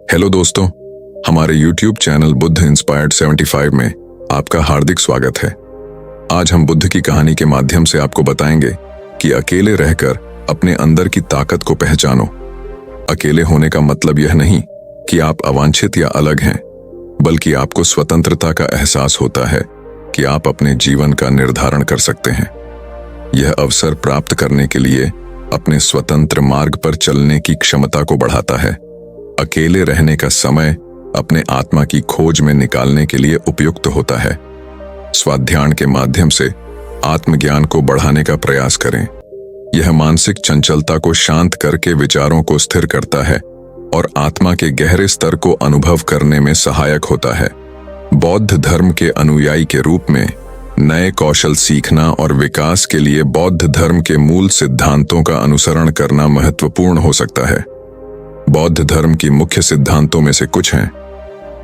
Hello दोस्तों, हमारे YouTube channel Buddha inspired 75 में आपका हार्दिक स्वागत है। आज हम बुद्ध की कहानी के माध्यम से आपको बताएंगे कि अकेले रहकर अपने अंदर की ताकत को पहचानो। अकेले होने का मतलब यह नहीं कि आप अवांछित या अलग हैं, बल्कि आपको स्वतंत्रता का एहसास होता है कि आप अपने जीवन का निर्धारण कर सकते हैं। यह अवसर प्राप्त करने के लिए अपने स्वतंत्र मार्ग पर चलने की क्षमता को बढ़ाता है। अकेले रहने का समय अपने आत्मा की खोज में निकालने के लिए उपयुक्त होता है। स्वाध्याय के माध्यम से आत्मज्ञान को बढ़ाने का प्रयास करें। यह मानसिक चंचलता को शांत करके विचारों को स्थिर करता है और आत्मा के गहरे स्तर को अनुभव करने में सहायक होता है। बौद्ध धर्म के अनुयायी के रूप में नए कौशल सीखना और विकास के लिए बौद्ध धर्म के मूल सिद्धांतों का अनुसरण करना महत्वपूर्ण हो सकता है। बौद्ध धर्म की मुख्य सिद्धांतों में से कुछ हैं।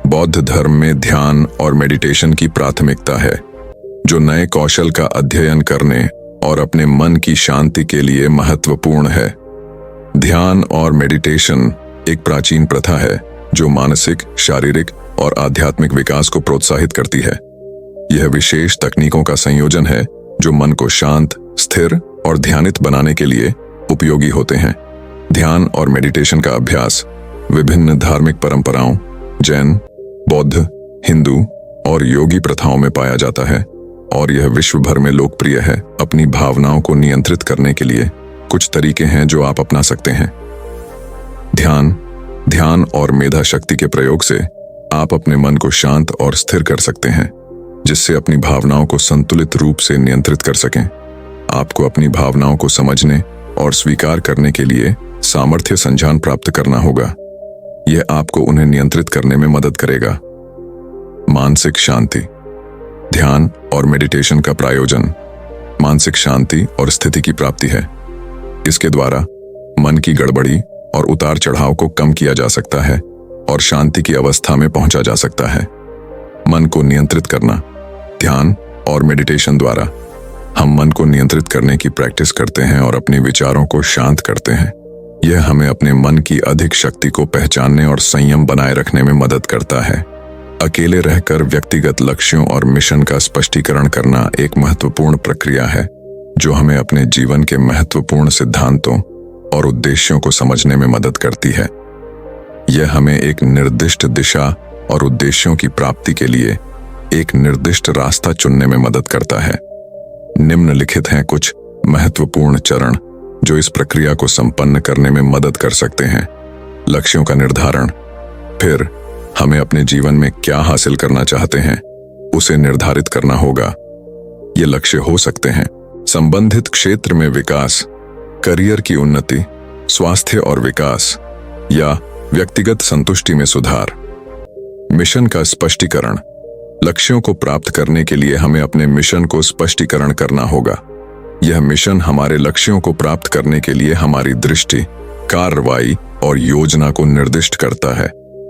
बौद्ध धर्म में ध्यान और मेडिटेशन की प्राथमिकता है, जो नए कौशल का अध्ययन करने और अपने मन की शांति के लिए महत्वपूर्ण है। ध्यान और मेडिटेशन एक प्राचीन प्रथा है जो मानसिक, शारीरिक और आध्यात्मिक विकास को प्रोत्साहित करती है। यह विशेष तकनीकों का संयोजन है जो मन को शांत, स्थिर और ध्यानित बनाने के लिए उपयोगी होते हैं। ध्यान और मेडिटेशन का अभ्यास विभिन्न धार्मिक परंपराओं, जैन, बौद्ध, हिंदू और योगी प्रथाओं में पाया जाता है और यह विश्व भर में लोकप्रिय है। अपनी भावनाओं को नियंत्रित करने के लिए कुछ तरीके हैं जो आप अपना सकते हैं। ध्यान और मेधा शक्ति के प्रयोग से आप अपने मन को शांत और स्थिर कर सकते हैं, जिससे अपनी भावनाओं को संतुलित रूप से नियंत्रित कर सकें। आपको अपनी भावनाओं को समझने और स्वीकार करने के लिए सामर्थ्य संज्ञान प्राप्त करना होगा। यह आपको उन्हें नियंत्रित करने में मदद करेगा। मानसिक शांति। ध्यान और मेडिटेशन का प्रायोजन मानसिक शांति और स्थिति की प्राप्ति है। इसके द्वारा मन की गड़बड़ी और उतार चढ़ाव को कम किया जा सकता है और शांति की अवस्था में पहुंचा जा सकता है। मन को नियंत्रित करना। ध्यान और मेडिटेशन द्वारा हम मन को नियंत्रित करने की प्रैक्टिस करते हैं और अपने विचारों को शांत करते हैं। यह हमें अपने मन की अधिक शक्ति को पहचानने और संयम बनाए रखने में मदद करता है। अकेले रहकर व्यक्तिगत लक्ष्यों और मिशन का स्पष्टीकरण करना एक महत्वपूर्ण प्रक्रिया है जो हमें अपने जीवन के महत्वपूर्ण सिद्धांतों और उद्देश्यों को समझने में मदद करती है। यह हमें एक निर्दिष्ट दिशा और उद्देश्यों की प्राप्ति के लिए एक निर्दिष्ट रास्ता चुनने में मदद करता है। निम्नलिखित हैं कुछ महत्वपूर्ण चरण जो इस प्रक्रिया को संपन्न करने में मदद कर सकते हैं। लक्ष्यों का निर्धारण। फिर हमें अपने जीवन में क्या हासिल करना चाहते हैं उसे निर्धारित करना होगा। ये लक्ष्य हो सकते हैं संबंधित क्षेत्र में विकास, करियर की उन्नति, स्वास्थ्य और विकास, या व्यक्तिगत संतुष्टि में सुधार। मिशन का स्पष्टीकरण। लक्ष्यों को प्राप्त करने के लिए हमें अपने मिशन को स्पष्टीकरण करना होगा। यह मिशन हमारे लक्ष्यों को प्राप्त करने के लिए हमारी दृष्टि, कार्रवाई और योजना को निर्दिष्ट करता है।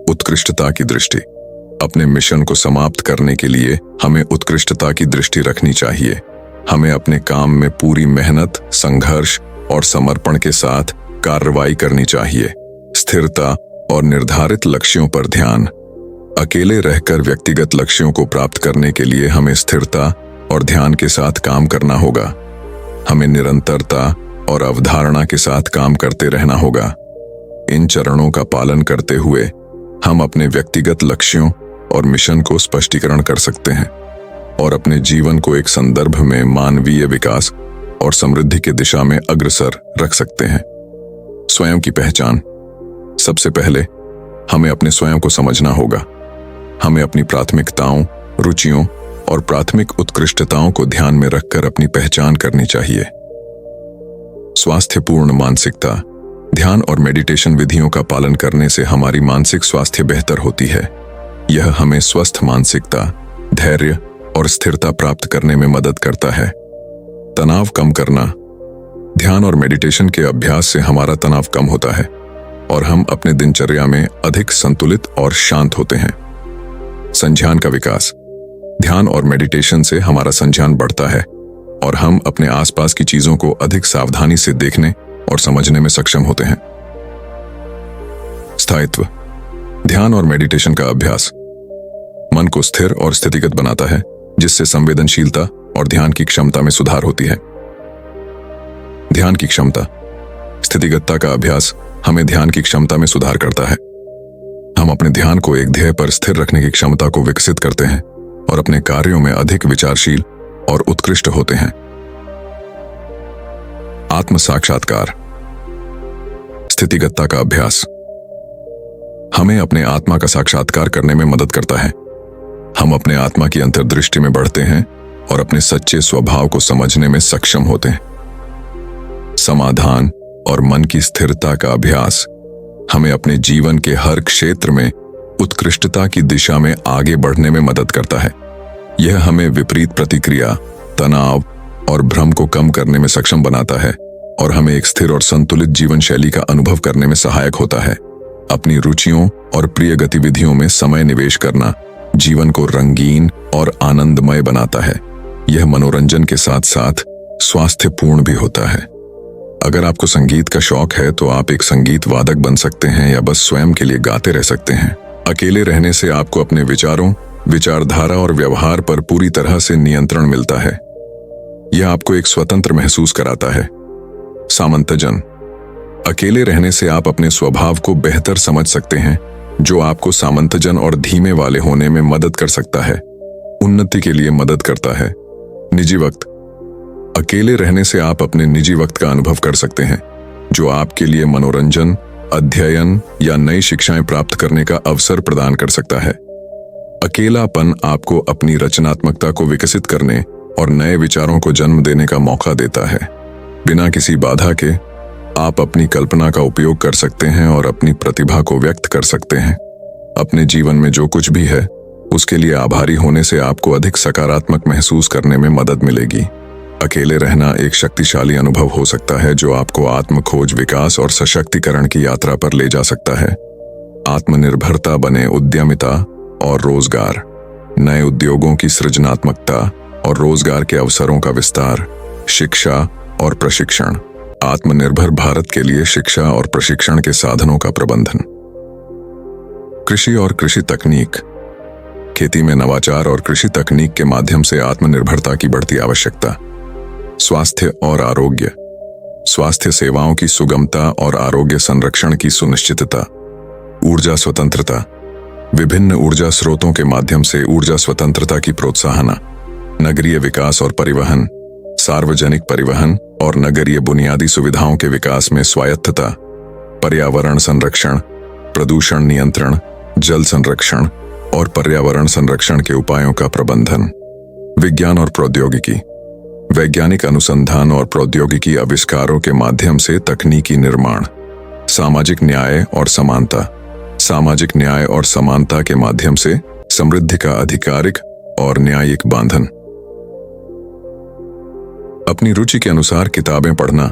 उत्कृष्टता की दृष्टि। अपने मिशन को समाप्त करने के लिए हमें उत्कृष्टता की दृष्टि रखनी चाहिए। हमें अपने काम में पूरी मेहनत, संघर्ष और समर्पण के साथ कार्रवाई करनी चाहिए। स्थिरता और निर्धारित लक्ष्यों पर ध्यान। अकेले रहकर व्यक्तिगत लक्ष्यों को प्राप्त करने के लिए हमें स्थिरता और ध्यान के साथ काम करना होगा। हमें निरंतरता और अवधारणा के साथ काम करते रहना होगा। इन चरणों का पालन करते हुए हम अपने व्यक्तिगत लक्ष्यों और मिशन को स्पष्टीकरण कर सकते हैं और अपने जीवन को एक संदर्भ में मानवीय विकास और समृद्धि की दिशा में अग्रसर रख सकते हैं। स्वयं की पहचान। सबसे पहले हमें अपने स्वयं को समझना होगा। हमें अपनी प्राथमिकताओं, रुचियों और प्राथमिक उत्कृष्टताओं को ध्यान में रखकर अपनी पहचान करनी चाहिए। स्वास्थ्यपूर्ण मानसिकता। ध्यान और मेडिटेशन विधियों का पालन करने से हमारी मानसिक स्वास्थ्य बेहतर होती है। यह हमें स्वस्थ मानसिकता, धैर्य और स्थिरता प्राप्त करने में मदद करता है। तनाव कम करना। ध्यान और मेडिटेशन के अभ्यास से हमारा तनाव कम होता है और हम अपने दिनचर्या में अधिक संतुलित और शांत होते हैं। संज्ञान का विकास। ध्यान और मेडिटेशन से हमारा संज्ञान बढ़ता है और हम अपने आसपास की चीजों को अधिक सावधानी से देखने और समझने में सक्षम होते हैं। स्थायित्व। ध्यान और मेडिटेशन का अभ्यास मन को स्थिर और स्थितिगत बनाता है, जिससे संवेदनशीलता और ध्यान की क्षमता में सुधार होती है। ध्यान की क्षमता। स्थितिगतता का अभ्यास हमें ध्यान की क्षमता में सुधार करता है। हम अपने ध्यान को एक ध्येय पर स्थिर रखने की क्षमता को विकसित करते हैं और अपने कार्यों में अधिक विचारशील और उत्कृष्ट होते हैं। आत्म साक्षात्कार। स्थितिगतता का अभ्यास हमें अपने आत्मा का साक्षात्कार करने में मदद करता है। हम अपने आत्मा की अंतर्दृष्टि में बढ़ते हैं और अपने सच्चे स्वभाव को समझने में सक्षम होते हैं। समाधान और मन की स्थिरता का अभ्यास हमें अपने जीवन के हर क्षेत्र में उत्कृष्टता की दिशा में आगे बढ़ने में मदद करता है। यह हमें विपरीत प्रतिक्रिया, तनाव और भ्रम को कम करने में सक्षम बनाता है और हमें एक स्थिर और संतुलित जीवन शैली का अनुभव करने में सहायक होता है। अपनी रुचियों और प्रिय गतिविधियों में समय निवेश करना जीवन को रंगीन और आनंदमय बनाता है। यह मनोरंजन के साथ साथ स्वास्थ्यपूर्ण भी होता है। अगर आपको संगीत का शौक है तो आप एक संगीत वादक बन सकते हैं या बस स्वयं के लिए गाते रह सकते हैं। अकेले रहने से आपको अपने विचारों, विचारधारा और व्यवहार पर पूरी तरह से नियंत्रण मिलता है। यह आपको एक स्वतंत्र महसूस कराता है। सामंतजन। अकेले रहने से आप अपने स्वभाव को बेहतर समझ सकते हैं, जो आपको सामंतजन और धीमे वाले होने में मदद कर सकता है, उन्नति के लिए मदद करता है। निजी वक्त। अकेले रहने से आप अपने निजी वक्त का अनुभव कर सकते हैं, जो आपके लिए मनोरंजन, अध्ययन या नई शिक्षाएं प्राप्त करने का अवसर प्रदान कर सकता है। अकेलापन आपको अपनी रचनात्मकता को विकसित करने और नए विचारों को जन्म देने का मौका देता है। बिना किसी बाधा के आप अपनी कल्पना का उपयोग कर सकते हैं और अपनी प्रतिभा को व्यक्त कर सकते हैं। अपने जीवन में जो कुछ भी है उसके लिए आभारी होने से आपको अधिक सकारात्मक महसूस करने में मदद मिलेगी। अकेले रहना एक शक्तिशाली अनुभव हो सकता है, जो आपको आत्म खोज, विकास और सशक्तिकरण की यात्रा पर ले जा सकता है। आत्मनिर्भरता बने उद्यमिता और रोजगार। नए उद्योगों की सृजनात्मकता और रोजगार के अवसरों का विस्तार। शिक्षा और प्रशिक्षण। आत्मनिर्भर भारत के लिए शिक्षा और प्रशिक्षण के साधनों का प्रबंधन। कृषि और कृषि तकनीक। खेती में नवाचार और कृषि तकनीक के माध्यम से आत्मनिर्भरता की बढ़ती आवश्यकता। स्वास्थ्य और आरोग्य। स्वास्थ्य सेवाओं की सुगमता और आरोग्य संरक्षण की सुनिश्चितता। ऊर्जा स्वतंत्रता। विभिन्न ऊर्जा स्रोतों के माध्यम से ऊर्जा स्वतंत्रता की प्रोत्साहन। नगरीय विकास और परिवहन। सार्वजनिक परिवहन और नगरीय बुनियादी सुविधाओं के विकास में स्वायत्तता। पर्यावरण संरक्षण, प्रदूषण नियंत्रण, जल संरक्षण और पर्यावरण संरक्षण के उपायों का प्रबंधन। विज्ञान और प्रौद्योगिकी। वैज्ञानिक अनुसंधान और प्रौद्योगिकी आविष्कारों के माध्यम से तकनीकी निर्माण। सामाजिक न्याय और समानता। सामाजिक न्याय और समानता के माध्यम से समृद्धि का आधिकारिक और न्यायिक बांधन। अपनी रुचि के अनुसार किताबें पढ़ना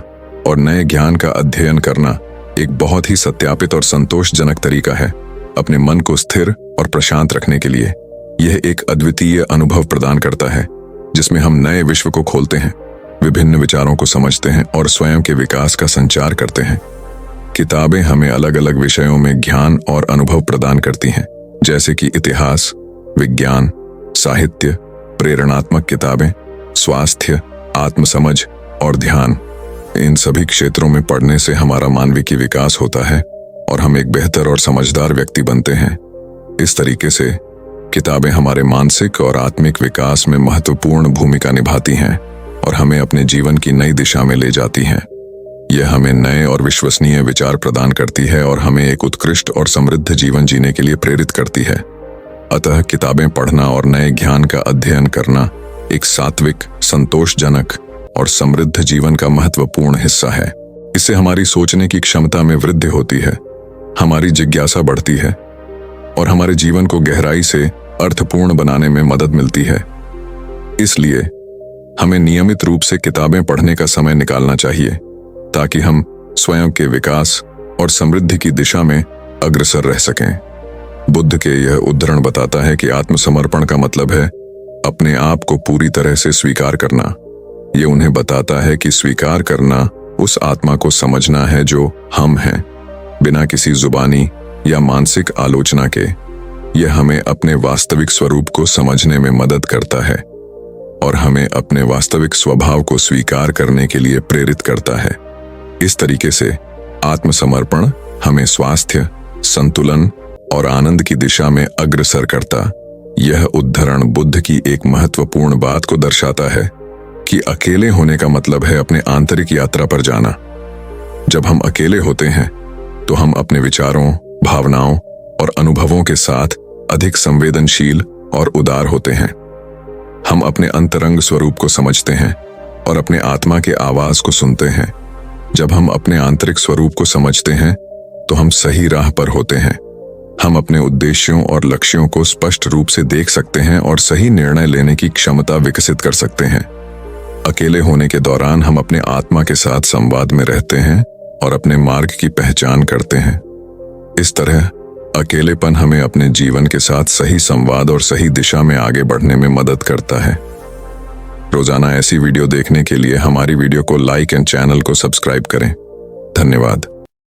और नए ज्ञान का अध्ययन करना एक बहुत ही सत्यापित और संतोषजनक तरीका है अपने मन को स्थिर और प्रशांत रखने के लिए। यह एक अद्वितीय अनुभव प्रदान करता है, जिसमें हम नए विश्व को खोलते हैं, विभिन्न विचारों को समझते हैं और स्वयं के विकास का संचार करते हैं। किताबें हमें अलग अलग विषयों में ज्ञान और अनुभव प्रदान करती हैं, जैसे कि इतिहास, विज्ञान, साहित्य, प्रेरणात्मक किताबें, स्वास्थ्य, आत्मसमझ और ध्यान। इन सभी क्षेत्रों में पढ़ने से हमारा मानविकी विकास होता है और हम एक बेहतर और समझदार व्यक्ति बनते हैं। इस तरीके से किताबें हमारे मानसिक और आत्मिक विकास में महत्वपूर्ण भूमिका निभाती हैं और हमें अपने जीवन की नई दिशा में ले जाती हैं। यह हमें नए और विश्वसनीय विचार प्रदान करती है और हमें एक उत्कृष्ट और समृद्ध जीवन जीने के लिए प्रेरित करती है। अतः किताबें पढ़ना और नए ज्ञान का अध्ययन करना एक सात्विक, संतोषजनक और समृद्ध जीवन का महत्वपूर्ण हिस्सा है। इससे हमारी सोचने की क्षमता में वृद्धि होती है, हमारी जिज्ञासा बढ़ती है और हमारे जीवन को गहराई से अर्थपूर्ण बनाने में मदद मिलती है। इसलिए हमें नियमित रूप से किताबें पढ़ने का समय निकालना चाहिए, ताकि हम स्वयं के विकास और समृद्धि की दिशा में अग्रसर रह सकें। बुद्ध के यह उद्धरण बताता है कि आत्मसमर्पण का मतलब है अपने आप को पूरी तरह से स्वीकार करना। ये उन्हें बताता है कि स्वीकार करना उस आत्मा को समझना है जो हम हैं, बिना किसी जुबानी या मानसिक आलोचना के। यह हमें अपने वास्तविक स्वरूप को समझने में मदद करता है और हमें अपने वास्तविक स्वभाव को स्वीकार करने के लिए प्रेरित करता है। इस तरीके से आत्मसमर्पण हमें स्वास्थ्य, संतुलन और आनंद की दिशा में अग्रसर करता। यह उद्धरण बुद्ध की एक महत्वपूर्ण बात को दर्शाता है कि अकेले होने का मतलब है अपने आंतरिक यात्रा पर जाना। जब हम अकेले होते हैं तो हम अपने विचारों, भावनाओं और अनुभवों के साथ अधिक संवेदनशील और उदार होते हैं। हम अपने अंतरंग स्वरूप को समझते हैं और अपने आत्मा के आवाज को सुनते हैं। जब हम अपने आंतरिक स्वरूप को समझते हैं तो हम सही राह पर होते हैं। हम अपने उद्देश्यों और लक्ष्यों को स्पष्ट रूप से देख सकते हैं और सही निर्णय लेने की क्षमता विकसित कर सकते हैं। अकेले होने के दौरान हम अपने आत्मा के साथ संवाद में रहते हैं और अपने मार्ग की पहचान करते हैं। इस तरह अकेलेपन हमें अपने जीवन के साथ सही संवाद और सही दिशा में आगे बढ़ने में मदद करता है। रोजाना ऐसी वीडियो देखने के लिए हमारी वीडियो को लाइक एंड चैनल को सब्सक्राइब करें। धन्यवाद।